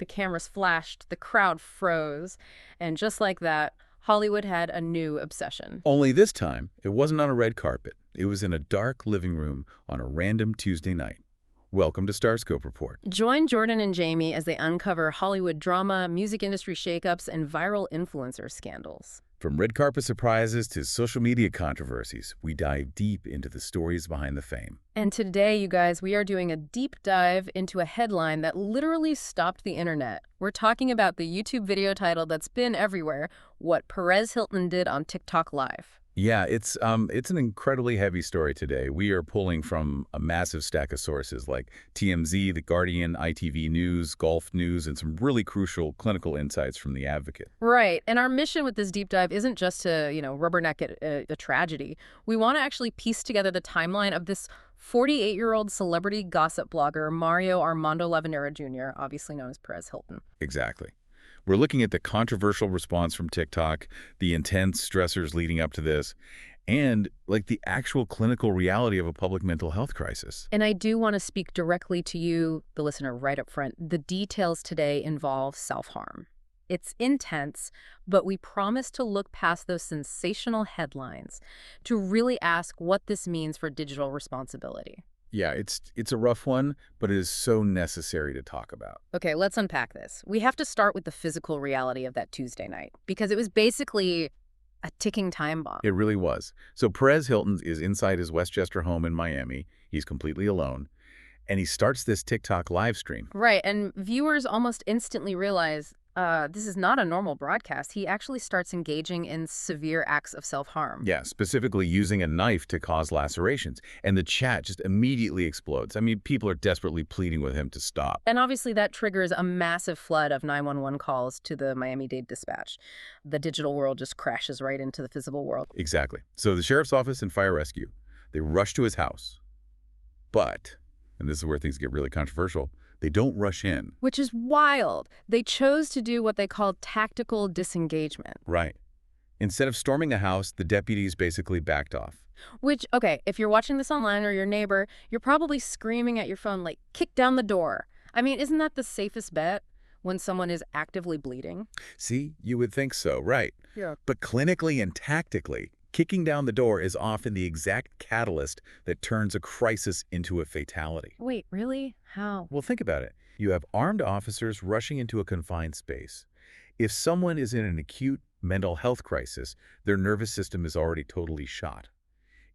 the cameras flashed, the crowd froze, and just like that, Hollywood had a new obsession. Only this time, it wasn't on a red carpet. It was in a dark living room on a random Tuesday night. Welcome to Starscope Report. Join Jordan and Jamie as they uncover Hollywood drama, music industry shakeups, and viral influencer scandals. From red carpet surprises to social media controversies, we dive deep into the stories behind the fame. And today, you guys, we are doing a deep dive into a headline that literally stopped the internet. We're talking about the YouTube video title that's been everywhere, What Perez Hilton Did on TikTok Live. Yeah, it's an incredibly heavy story today. We are pulling from a massive stack of sources like TMZ, The Guardian, ITV News, Gulf News, and some really crucial clinical insights from The Advocate. Right. And our mission with this deep dive isn't just to, rubberneck a tragedy. We want to actually piece together the timeline of this 48-year-old celebrity gossip blogger, Mario Armando Lavanera Jr., obviously known as Perez Hilton. Exactly. We're looking at the controversial response from TikTok, the intense stressors leading up to this, and the actual clinical reality of a public mental health crisis. And I do want to speak directly to you, the listener, right up front. The details today involve self-harm. It's intense, but we promise to look past those sensational headlines to really ask what this means for digital responsibility. Yeah, it's a rough one, but it is so necessary to talk about. Okay, let's unpack this. We have to start with the physical reality of that Tuesday night, because it was basically a ticking time bomb. It really was. So Perez Hilton is inside his Westchester home in Miami. He's completely alone. And he starts this TikTok live stream. Right, and viewers almost instantly realize this is not a normal broadcast. He actually starts engaging in severe acts of self-harm. Yeah, specifically using a knife to cause lacerations. And the chat just immediately explodes. I mean, people are desperately pleading with him to stop. And obviously that triggers a massive flood of 911 calls to the Miami-Dade dispatch. The digital world just crashes right into the physical world. Exactly. So the sheriff's office and fire rescue, they rush to his house. But, and this is where things get really controversial, they don't rush in. Which is wild. They chose to do what they called tactical disengagement. Right. Instead of storming the house, the deputies basically backed off. Which, okay, if you're watching this online or your neighbor, you're probably screaming at your phone like, kick down the door. I mean, isn't that the safest bet when someone is actively bleeding? See, you would think so, right. Yeah. But clinically and tactically, kicking down the door is often the exact catalyst that turns a crisis into a fatality. Wait, really? How? Well, think about it. You have armed officers rushing into a confined space. If someone is in an acute mental health crisis, their nervous system is already totally shot.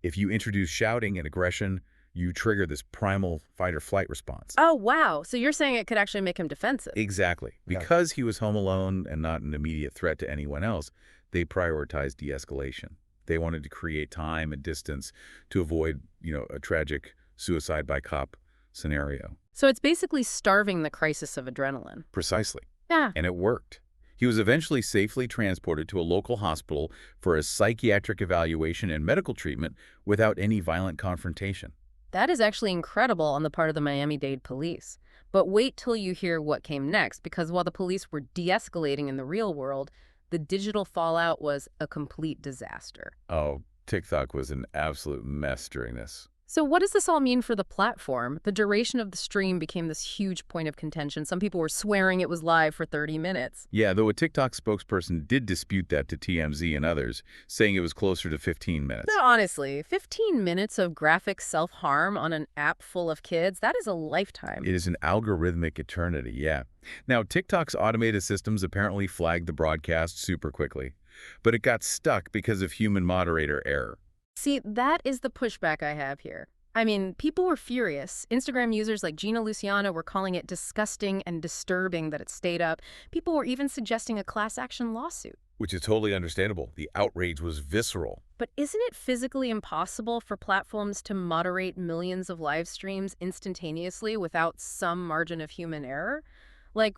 If you introduce shouting and aggression, you trigger this primal fight-or-flight response. Oh, wow. So you're saying it could actually make him defensive? Exactly. Because he was home alone and not an immediate threat to anyone else, they prioritized de-escalation. They wanted to create time and distance to avoid, a tragic suicide by cop scenario. So it's basically starving the crisis of adrenaline. Precisely. Yeah. And it worked. He was eventually safely transported to a local hospital for a psychiatric evaluation and medical treatment without any violent confrontation. That is actually incredible on the part of the Miami-Dade police. But wait till you hear what came next, because while the police were de-escalating in the real world, the digital fallout was a complete disaster. Oh, TikTok was an absolute mess during this. So what does this all mean for the platform? The duration of the stream became this huge point of contention. Some people were swearing it was live for 30 minutes. Yeah, though a TikTok spokesperson did dispute that to TMZ and others, saying it was closer to 15 minutes. No, honestly, 15 minutes of graphic self-harm on an app full of kids, that is a lifetime. It is an algorithmic eternity, yeah. Now, TikTok's automated systems apparently flagged the broadcast super quickly, but it got stuck because of human moderator error. See, that is the pushback I have here. I mean, people were furious. Instagram users like Gina Luciano were calling it disgusting and disturbing that it stayed up. People were even suggesting a class action lawsuit. Which is totally understandable. The outrage was visceral. But isn't it physically impossible for platforms to moderate millions of live streams instantaneously without some margin of human error?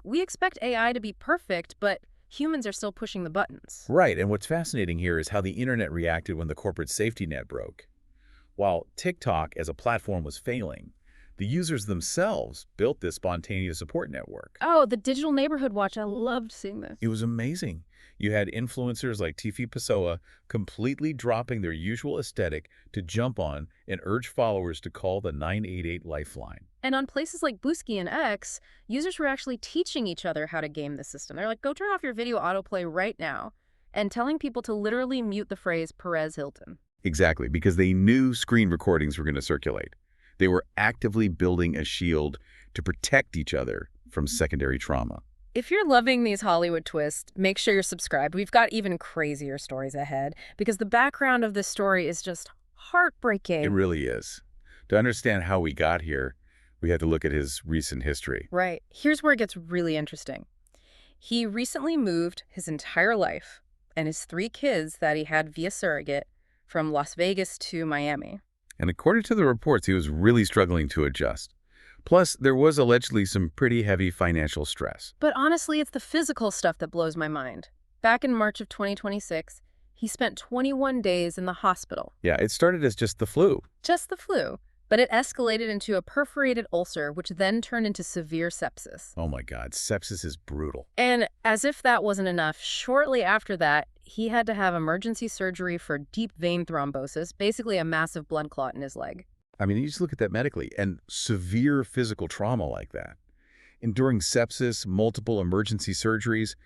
We expect AI to be perfect, but humans are still pushing the buttons. Right, and what's fascinating here is how the internet reacted when the corporate safety net broke. While TikTok as a platform was failing, The users themselves built this spontaneous support network. Oh, the digital neighborhood watch. I loved seeing this. It was amazing. You had influencers like Tiffy Pessoa completely dropping their usual aesthetic to jump on and urge followers to call the 988 Lifeline. And on places like Booski and X, users were actually teaching each other how to game the system. They're like, go turn off your video autoplay right now, and telling people to literally mute the phrase Perez Hilton. Exactly, because they knew screen recordings were going to circulate. They were actively building a shield to protect each other from secondary trauma. If you're loving these Hollywood twists, make sure you're subscribed. We've got even crazier stories ahead, because the background of this story is just heartbreaking. It really is. To understand how we got here, we had to look at his recent history. Right. Here's where it gets really interesting. He recently moved his entire life and his 3 kids that he had via surrogate from Las Vegas to Miami. And according to the reports, he was really struggling to adjust. Plus, there was allegedly some pretty heavy financial stress. But honestly, it's the physical stuff that blows my mind. Back in March of 2026, he spent 21 days in the hospital. Yeah, it started as just the flu. Just the flu. But it escalated into a perforated ulcer, which then turned into severe sepsis. Oh my God, sepsis is brutal. And as if that wasn't enough, shortly after that, he had to have emergency surgery for deep vein thrombosis, basically a massive blood clot in his leg. I mean, you just look at that medically, and severe physical trauma like that. Enduring sepsis, multiple emergency surgeries,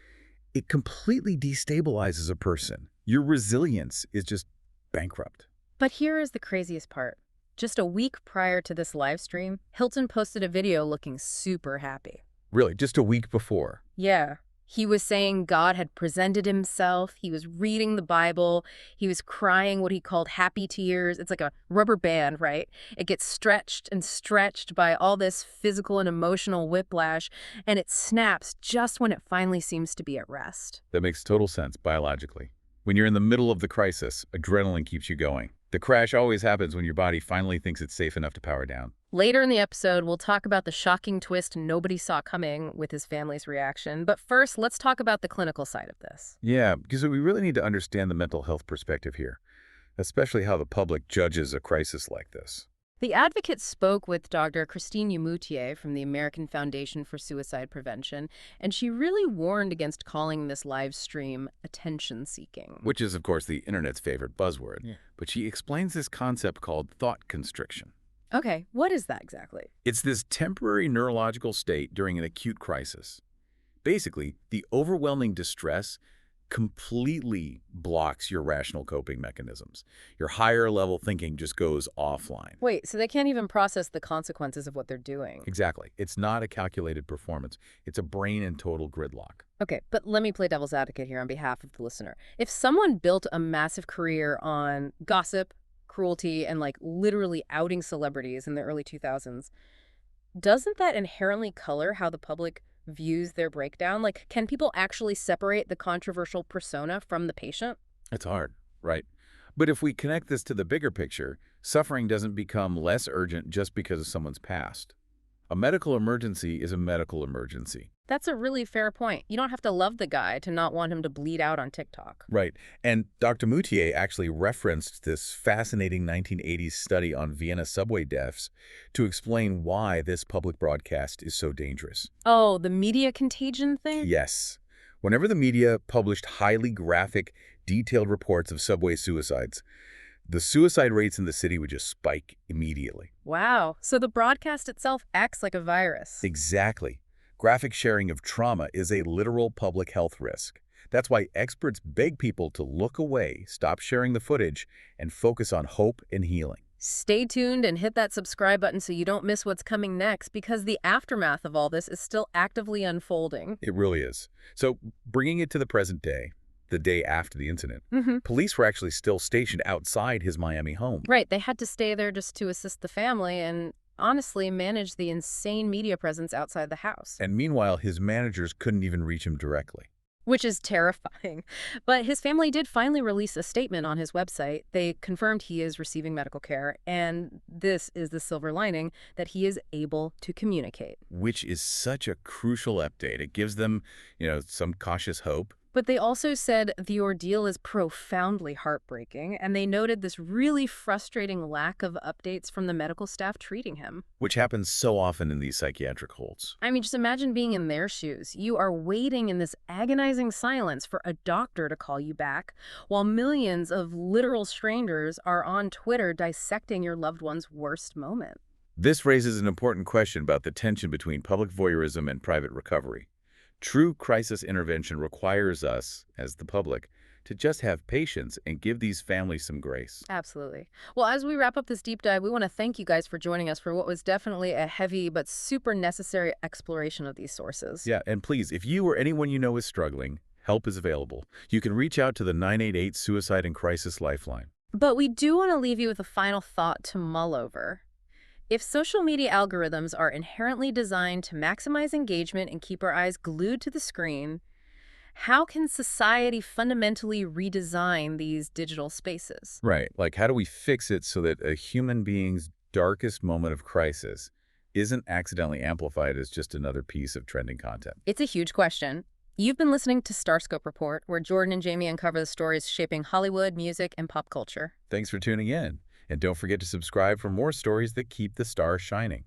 it completely destabilizes a person. Your resilience is just bankrupt. But here is the craziest part. Just a week prior to this live stream, Hilton posted a video looking super happy. Really, just a week before. Yeah. He was saying God had presented himself. He was reading the Bible. He was crying what he called happy tears. It's like a rubber band, right? It gets stretched and stretched by all this physical and emotional whiplash, and it snaps just when it finally seems to be at rest. That makes total sense biologically. When you're in the middle of the crisis, adrenaline keeps you going. The crash always happens when your body finally thinks it's safe enough to power down. Later in the episode, we'll talk about the shocking twist nobody saw coming with his family's reaction. But first, let's talk about the clinical side of this. Yeah, because we really need to understand the mental health perspective here, especially how the public judges a crisis like this. The Advocate spoke with Dr. Christine Yumutier from the American Foundation for Suicide Prevention, and she really warned against calling this live stream attention-seeking. Which is, of course, the internet's favorite buzzword. Yeah. But she explains this concept called thought constriction. Okay, what is that exactly? It's this temporary neurological state during an acute crisis. Basically, the overwhelming distress completely blocks your rational coping mechanisms. Your higher level thinking just goes offline. Wait, so they can't even process the consequences of what they're doing? Exactly. It's not a calculated performance. It's a brain in total gridlock. Okay, but let me play devil's advocate here on behalf of the listener. If someone built a massive career on gossip, cruelty, and like literally outing celebrities in the early 2000s, doesn't that inherently color how the public views their breakdown? Like, can people actually separate the controversial persona from the patient? It's hard, right? But if we connect this to the bigger picture, suffering doesn't become less urgent just because of someone's past. A medical emergency is a medical emergency. That's a really fair point. You don't have to love the guy to not want him to bleed out on TikTok. Right. And Dr. Moutier actually referenced this fascinating 1980s study on Vienna subway deaths to explain why this public broadcast is so dangerous. Oh, the media contagion thing? Yes. Whenever the media published highly graphic, detailed reports of subway suicides, the suicide rates in the city would just spike immediately. Wow. So the broadcast itself acts like a virus. Exactly. Graphic sharing of trauma is a literal public health risk. That's why experts beg people to look away, stop sharing the footage, and focus on hope and healing. Stay tuned and hit that subscribe button so you don't miss what's coming next, because the aftermath of all this is still actively unfolding. It really is. So, bringing it to the present day, the day after the incident, Mm-hmm. police were actually still stationed outside his Miami home. Right. They had to stay there just to assist the family and honestly manage the insane media presence outside the house. And meanwhile, his managers couldn't even reach him directly. Which is terrifying. But his family did finally release a statement on his website. They confirmed he is receiving medical care, and this is the silver lining, that he is able to communicate. Which is such a crucial update. It gives them, some cautious hope. But they also said the ordeal is profoundly heartbreaking, and they noted this really frustrating lack of updates from the medical staff treating him. Which happens so often in these psychiatric holds. I mean, just imagine being in their shoes. You are waiting in this agonizing silence for a doctor to call you back, while millions of literal strangers are on Twitter dissecting your loved one's worst moment. This raises an important question about the tension between public voyeurism and private recovery. True crisis intervention requires us, as the public, to just have patience and give these families some grace. Absolutely. Well, as we wrap up this deep dive, we want to thank you guys for joining us for what was definitely a heavy but super necessary exploration of these sources. Yeah, and please, if you or anyone you know is struggling, help is available. You can reach out to the 988 Suicide and Crisis Lifeline. But we do want to leave you with a final thought to mull over. If social media algorithms are inherently designed to maximize engagement and keep our eyes glued to the screen, how can society fundamentally redesign these digital spaces? Right, like how do we fix it so that a human being's darkest moment of crisis isn't accidentally amplified as just another piece of trending content? It's a huge question. You've been listening to Starscope Report, where Jordan and Jamie uncover the stories shaping Hollywood, music, and pop culture. Thanks for tuning in, and don't forget to subscribe for more stories that keep the stars shining.